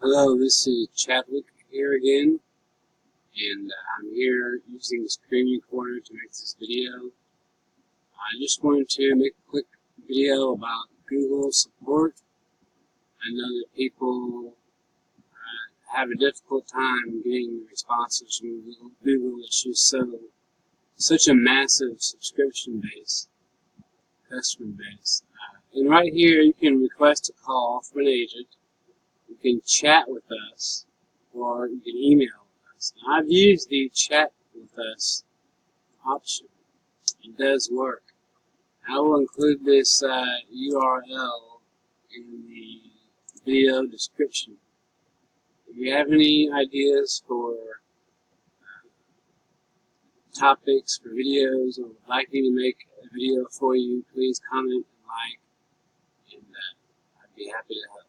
Hello, this is Chadwick here again, and I'm here using the screen recorder to make this video. I just wanted to make a quick video about Google support. I know that people have a difficult time getting responses from Google. It's just such a massive subscription base, customer base. And right here you can request a call from an agent. You can chat with us, or you can email us. Now, I've used the chat with us option. It does work. I will include this URL in the video description. If you have any ideas for topics for videos, or would like me to make a video for you, please comment and like, and I'd be happy to help.